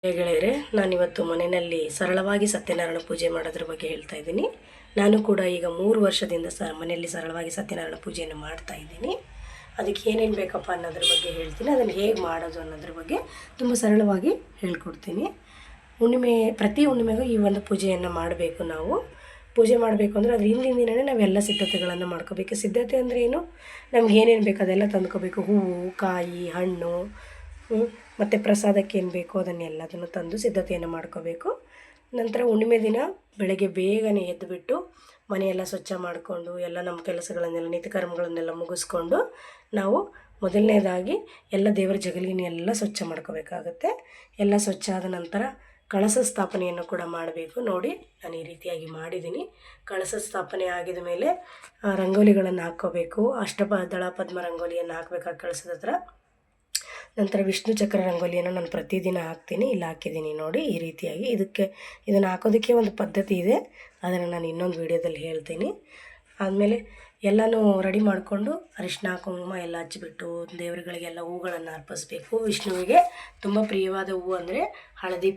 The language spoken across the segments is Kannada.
ಗೆಳೆಯರೆ, ನಾನಿವತ್ತು ಮನೆಯಲ್ಲಿ ಸರಳವಾಗಿ ಸತ್ಯನಾರಾಯಣ ಪೂಜೆ ಮಾಡೋದ್ರ ಬಗ್ಗೆ ಹೇಳ್ತಾ ಇದ್ದೀನಿ. ನಾನು ಕೂಡ ಈಗ 3 ವರ್ಷದಿಂದ ಮನೆಯಲ್ಲಿ ಸರಳವಾಗಿ ಸತ್ಯನಾರಾಯಣ ಪೂಜೆಯನ್ನು ಮಾಡ್ತಾ ಇದ್ದೀನಿ. ಅದಕ್ಕೆ ಏನೇನು ಬೇಕಪ್ಪ ಅನ್ನೋದ್ರ ಬಗ್ಗೆ ಹೇಳ್ತೀನಿ. ಅದನ್ನು ಹೇಗೆ ಮಾಡೋದು ಅನ್ನೋದ್ರ ಬಗ್ಗೆ ತುಂಬ ಸರಳವಾಗಿ ಹೇಳ್ಕೊಡ್ತೀನಿ. ಪ್ರತಿ ಹುಣ್ಣಿಮೆಗೂ ಈ ಒಂದು ಪೂಜೆಯನ್ನು ಮಾಡಬೇಕು. ನಾವು ಪೂಜೆ ಮಾಡಬೇಕು ಅಂದರೆ ಅದ್ರ ಹಿಂದಿನ ದಿನವೇ ನಾವೆಲ್ಲ ಸಿದ್ಧತೆಗಳನ್ನು ಮಾಡ್ಕೋಬೇಕು. ಸಿದ್ಧತೆ ಅಂದರೆ ಏನು? ನಮ್ಗೆ ಏನೇನು ಬೇಕು ಅದೆಲ್ಲ ತಂದ್ಕೋಬೇಕು. ಹೂವು, ಕಾಯಿ, ಹಣ್ಣು, ಮತ್ತು ಪ್ರಸಾದಕ್ಕೆ ಏನು ಬೇಕೋ ಅದನ್ನೆಲ್ಲದನ್ನು ತಂದು ಸಿದ್ಧತೆಯನ್ನು ಮಾಡ್ಕೋಬೇಕು. ನಂತರ ಹುಣ್ಣಿಮೆ ದಿನ ಬೆಳಗ್ಗೆ ಬೇಗನೆ ಎದ್ದುಬಿಟ್ಟು ಮನೆಯೆಲ್ಲ ಸ್ವಚ್ಛ ಮಾಡಿಕೊಂಡು ಎಲ್ಲ ನಮ್ಮ ಕೆಲಸಗಳನ್ನೆಲ್ಲ ನಿತ್ಯಕರ್ಮಗಳನ್ನೆಲ್ಲ ಮುಗಿಸ್ಕೊಂಡು ನಾವು ಮೊದಲನೇದಾಗಿ ಎಲ್ಲ ದೇವರ ಜಗಲಿನೆಲ್ಲ ಸ್ವಚ್ಛ ಮಾಡ್ಕೋಬೇಕಾಗತ್ತೆ. ಎಲ್ಲ ಸ್ವಚ್ಛ ಆದ ನಂತರ ಕಳಶ ಸ್ಥಾಪನೆಯನ್ನು ಕೂಡ ಮಾಡಬೇಕು. ನೋಡಿ, ನಾನು ಈ ರೀತಿಯಾಗಿ ಮಾಡಿದ್ದೀನಿ. ಕಳಶ ಸ್ಥಾಪನೆ ಆಗಿದ ಮೇಲೆ ರಂಗೋಲಿಗಳನ್ನು ಹಾಕ್ಕೋಬೇಕು. ಅಷ್ಟದಳ ಪದ್ಮ ರಂಗೋಲಿಯನ್ನು ಹಾಕಬೇಕು ಆ ಕಳಶದ ಹತ್ರ. ನಂತರ ವಿಷ್ಣು ಚಕ್ರ ರಂಗೋಲಿಯನ್ನು ನಾನು ಪ್ರತಿದಿನ ಹಾಕ್ತೀನಿ. ಇಲ್ಲಿ ಹಾಕಿದ್ದೀನಿ ನೋಡಿ, ಈ ರೀತಿಯಾಗಿ. ಇದನ್ನು ಹಾಕೋದಕ್ಕೆ ಒಂದು ಪದ್ಧತಿ ಇದೆ, ಅದನ್ನು ನಾನು ಇನ್ನೊಂದು ವೀಡಿಯೋದಲ್ಲಿ ಹೇಳ್ತೀನಿ. ಆದಮೇಲೆ ಎಲ್ಲನೂ ರೆಡಿ ಮಾಡಿಕೊಂಡು ಅರಿಶಿನ ಕುಂಕುಮ ಎಲ್ಲ ಹಚ್ಚಿಬಿಟ್ಟು ದೇವರುಗಳಿಗೆಲ್ಲ ಹೂಗಳನ್ನು ಅರ್ಪಿಸ್ಬೇಕು. ವಿಷ್ಣುವಿಗೆ ತುಂಬ ಪ್ರಿಯವಾದ ಹೂವು ಅಂದರೆ ಹಳದಿ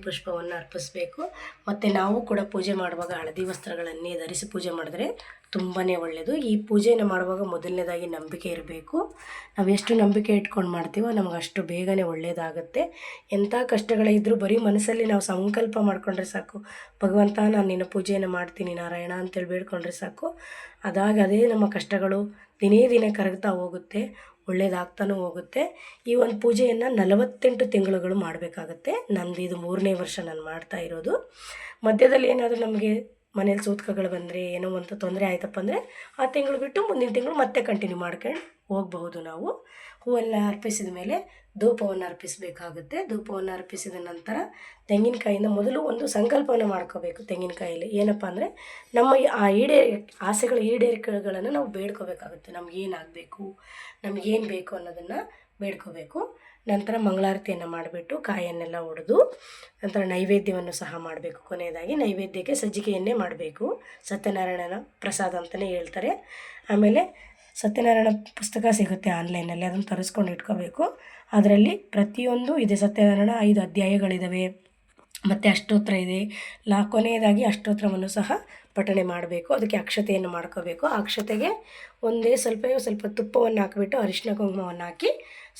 ಪುಷ್ಪವನ್ನು ಅರ್ಪಿಸ್ಬೇಕು. ಮತ್ತು ನಾವು ಕೂಡ ಪೂಜೆ ಮಾಡುವಾಗ ಹಳದಿ ವಸ್ತ್ರಗಳನ್ನೇ ಧರಿಸಿ ಪೂಜೆ ಮಾಡಿದ್ರೆ ತುಂಬಾ ಒಳ್ಳೆಯದು. ಈ ಪೂಜೆಯನ್ನು ಮಾಡುವಾಗ ಮೊದಲನೇದಾಗಿ ನಂಬಿಕೆ ಇರಬೇಕು. ನಾವು ಎಷ್ಟು ನಂಬಿಕೆ ಇಟ್ಕೊಂಡು ಮಾಡ್ತೀವೋ ನಮಗೆ ಅಷ್ಟು ಬೇಗನೆ ಒಳ್ಳೆಯದಾಗುತ್ತೆ. ಎಂಥ ಕಷ್ಟಗಳಿದ್ದರೂ ಬರೀ ಮನಸ್ಸಲ್ಲಿ ನಾವು ಸಂಕಲ್ಪ ಮಾಡಿಕೊಂಡ್ರೆ ಸಾಕು, ಭಗವಂತ ನಾನು ನಿನ್ನ ಪೂಜೆಯನ್ನು ಮಾಡ್ತೀನಿ ನಾರಾಯಣ ಅಂತೇಳಿ ಬೇಡ್ಕೊಂಡ್ರೆ ಸಾಕು, ಅದೇ ನಮ್ಮ ಕಷ್ಟಗಳು ದಿನೇ ಕರಗ್ತಾ ಹೋಗುತ್ತೆ, ಒಳ್ಳೆಯದಾಗ್ತಾನೂ ಹೋಗುತ್ತೆ. ಈ ಒಂದು ಪೂಜೆಯನ್ನು 48 ತಿಂಗಳುಗಳು ಮಾಡಬೇಕಾಗತ್ತೆ. ನಂದು ಇದು 3ನೇ ವರ್ಷ ನಾನು ಮಾಡ್ತಾ ಇರೋದು. ಮಧ್ಯದಲ್ಲಿ ಏನಾದರೂ ನಮಗೆ ಮನೇಲಿ ಸೂತಕಗಳು ಬಂದರೆ, ಏನೋ ಒಂದು ತೊಂದರೆ ಆಯ್ತಪ್ಪ ಅಂದರೆ ಆ ತಿಂಗಳು ಬಿಟ್ಟು ಮುಂದಿನ ತಿಂಗಳು ಮತ್ತೆ ಕಂಟಿನ್ಯೂ ಮಾಡ್ಕೊಂಡು ಹೋಗಬಹುದು. ನಾವು ಹೂವೆಲ್ಲ ಅರ್ಪಿಸಿದ ಮೇಲೆ ಧೂಪವನ್ನು ಅರ್ಪಿಸಬೇಕಾಗುತ್ತೆ. ಧೂಪವನ್ನು ಅರ್ಪಿಸಿದ ನಂತರ ತೆಂಗಿನಕಾಯಿಂದ ಮೊದಲು ಒಂದು ಸಂಕಲ್ಪವನ್ನು ಮಾಡ್ಕೋಬೇಕು. ತೆಂಗಿನಕಾಯಲ್ಲಿ ಏನಪ್ಪ ಅಂದರೆ ನಮ್ಮ ಆಸೆಗಳ ಈಡೇರಿಕೆಗಳನ್ನು ನಾವು ಬೇಡ್ಕೋಬೇಕಾಗುತ್ತೆ. ನಮಗೇನಾಗಬೇಕು, ನಮಗೇನು ಬೇಕು ಅನ್ನೋದನ್ನು ಬೇಡ್ಕೋಬೇಕು. ನಂತರ ಮಂಗಳಾರತಿಯನ್ನು ಮಾಡಿಬಿಟ್ಟು ಕಾಯನ್ನೆಲ್ಲ ಒಡೆದು ನಂತರ ನೈವೇದ್ಯವನ್ನು ಸಹ ಮಾಡಬೇಕು. ಕೊನೆಯದಾಗಿ ನೈವೇದ್ಯಕ್ಕೆ ಸಜ್ಜಿಗೆಯನ್ನೇ ಮಾಡಬೇಕು. ಸತ್ಯನಾರಾಯಣನ ಪ್ರಸಾದ ಅಂತಲೇ ಹೇಳ್ತಾರೆ. ಆಮೇಲೆ ಸತ್ಯನಾರಾಯಣ ಪುಸ್ತಕ ಸಿಗುತ್ತೆ ಆನ್ಲೈನಲ್ಲಿ, ಅದನ್ನು ತರಿಸ್ಕೊಂಡು ಇಟ್ಕೋಬೇಕು. ಅದರಲ್ಲಿ ಪ್ರತಿಯೊಂದು ಇದೆ. ಸತ್ಯನಾರಾಯಣ 5 ಅಧ್ಯಾಯಗಳಿದ್ದಾವೆ, ಮತ್ತು ಅಷ್ಟೋತ್ರ ಇದೆ. ಕೊನೆಯದಾಗಿ ಅಷ್ಟೋತ್ರವನ್ನು ಸಹ ಪಠಣೆ ಮಾಡಬೇಕು. ಅದಕ್ಕೆ ಅಕ್ಷತೆಯನ್ನು ಮಾಡ್ಕೋಬೇಕು. ಆ ಅಕ್ಷತೆಗೆ ಸ್ವಲ್ಪ ತುಪ್ಪವನ್ನು ಹಾಕಿಬಿಟ್ಟು ಅರಿಶಿನ ಕುಂಕುಮವನ್ನು ಹಾಕಿ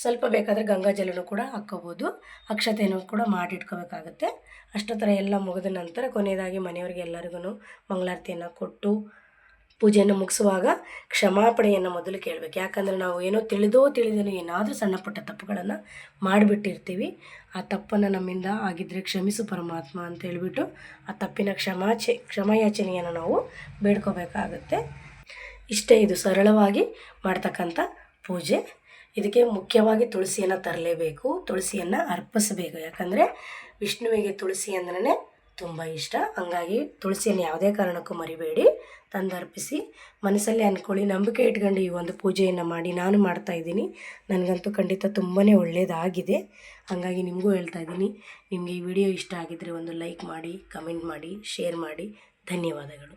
ಸ್ವಲ್ಪ ಬೇಕಾದರೆ ಗಂಗಾಜಲನೂ ಕೂಡ ಹಾಕ್ಕೋಬೋದು. ಅಕ್ಷತೆಯನ್ನು ಕೂಡ ಮಾಡಿಟ್ಕೋಬೇಕಾಗುತ್ತೆ. ಅಷ್ಟೋತ್ತರ ಎಲ್ಲ ಮುಗಿದ ನಂತರ ಕೊನೆಯದಾಗಿ ಮನೆಯವರಿಗೆ ಎಲ್ಲರಿಗೂ ಮಂಗಳಾರತಿಯನ್ನು ಕೊಟ್ಟು ಪೂಜೆಯನ್ನು ಮುಗಿಸುವಾಗ ಕ್ಷಮಾಪಣೆಯನ್ನು ಮೊದಲು ಕೇಳಬೇಕು. ಯಾಕಂದರೆ ನಾವು ಏನೋ ತಿಳಿದೇನೋ ಏನಾದರೂ ಸಣ್ಣ ಪುಟ್ಟ ತಪ್ಪುಗಳನ್ನು ಮಾಡಿಬಿಟ್ಟಿರ್ತೀವಿ. ಆ ತಪ್ಪನ್ನು ನಮ್ಮಿಂದ ಆಗಿದ್ದರೆ ಕ್ಷಮಿಸು ಪರಮಾತ್ಮ ಅಂತ ಹೇಳಿಬಿಟ್ಟು ಆ ತಪ್ಪಿನ ಕ್ಷಮಾಯಾಚನೆಯನ್ನು ನಾವು ಬೇಡ್ಕೋಬೇಕಾಗುತ್ತೆ. ಇಷ್ಟೇ, ಇದು ಸರಳವಾಗಿ ಮಾಡ್ತಕ್ಕಂಥ ಪೂಜೆ. ಇದಕ್ಕೆ ಮುಖ್ಯವಾಗಿ ತುಳಸಿಯನ್ನು ತರಲೇಬೇಕು, ತುಳಸಿಯನ್ನು ಅರ್ಪಿಸಬೇಕು. ಯಾಕಂದರೆ ವಿಷ್ಣುವಿಗೆ ತುಳಸಿ ಅಂದ್ರೇ ತುಂಬ ಇಷ್ಟ. ಹಂಗಾಗಿ ತುಳಸಿಯನ್ನು ಯಾವುದೇ ಕಾರಣಕ್ಕೂ ಮರಿಬೇಡಿ, ತಂದು ಅರ್ಪಿಸಿ ಮನಸ್ಸಲ್ಲೇ ಅಂದ್ಕೊಳ್ಳಿ, ನಂಬಿಕೆ ಇಟ್ಕೊಂಡು ಈ ಒಂದು ಪೂಜೆಯನ್ನು ಮಾಡಿ. ನಾನು ಮಾಡ್ತಾಯಿದ್ದೀನಿ, ನನಗಂತೂ ಖಂಡಿತ ತುಂಬಾ ಒಳ್ಳೆಯದಾಗಿದೆ. ಹಾಗಾಗಿ ನಿಮಗೂ ಹೇಳ್ತಾ ಇದ್ದೀನಿ. ನಿಮಗೆ ಈ ವಿಡಿಯೋ ಇಷ್ಟ ಆಗಿದ್ದರೆ ಒಂದು ಲೈಕ್ ಮಾಡಿ, ಕಮೆಂಟ್ ಮಾಡಿ, ಶೇರ್ ಮಾಡಿ. ಧನ್ಯವಾದಗಳು.